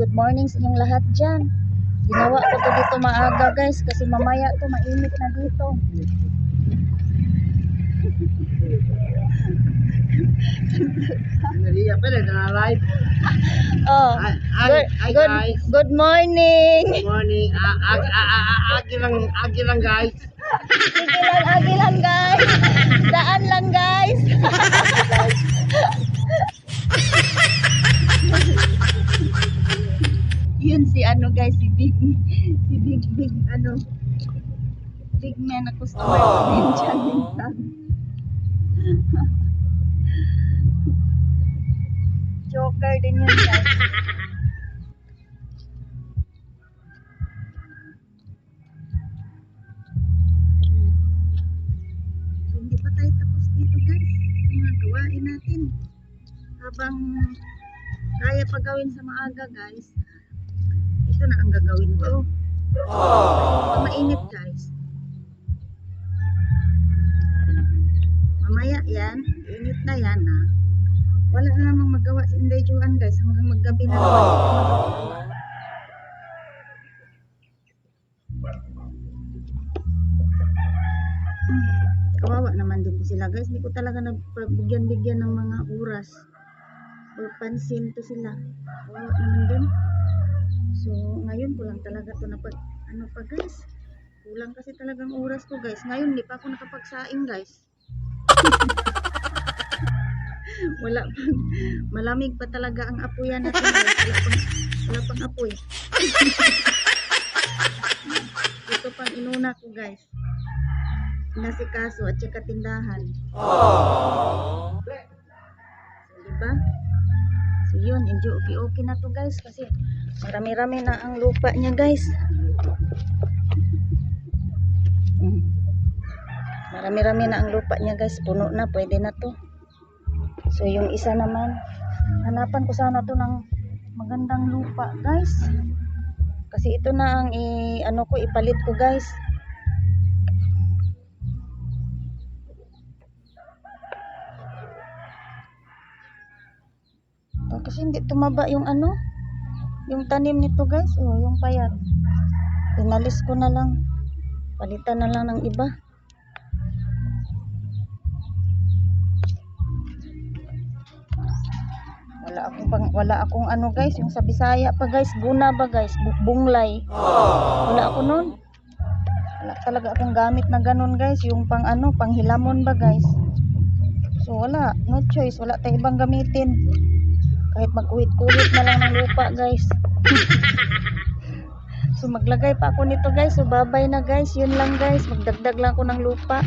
Good morning sa inyong lahat dyan. Ginawa ko to dito maaga guys kasi mamaya to mainit na dito. Oh, good morning. Good morning. Agi lang guys. Agi lang guys. Daan lang guys. Yun si ano guys, si big ano, big man na customer namin dyan minsan. Joker din yun guys. Hindi pa tayo tapos dito guys sa mga gawain natin. Habang kaya pa gawin sa maaga guys, ito na ang gagawin ko. Mainit guys. Mamaya yan, init na yan ha. Wala na namang magawa si Inday Juan guys hanggang maggabi na naman. Kawawa naman din sila guys. Hindi ko talaga nagbigyan ng mga oras or pansin to sila. Kawawa naman din. So ngayon ko lang talaga to napag ano pa guys. Kulang kasi talagang oras ko guys. Ngayon hindi pa ako nakapagsaing guys. Wala pang, malamig pa talaga ang apoyan natin guys. Wala pang apoy. Ito pang inuna ko guys. Nasikaso at saka tindahan. So, diba? So yun, okay na to guys kasi marami-rami na ang lupa niya guys. Marami-rami na ang lupa niya guys. Puno na, pwede na to. So yung isa naman, hanapan ko sana to ng magandang lupa guys. Kasi ito na ang ipalit ko guys. Kasi hindi tumaba yung yung tanim nito guys. Oh, yung payat. Inalis ko na lang. Palitan na lang ng iba. Wala akong guys, yung sa Bisaya pa guys, guna ba guys, bunglay. Wala ako nun. Wala talaga akong gamit na ganun guys, yung panghilamon ba guys. So wala, no choice, wala tayong ibang gamitin. Kahit magkuhit-kuhit na lang ng lupa guys. So maglagay pa ako nito guys, so babay na guys, yun lang guys, magdagdag lang ako ng lupa.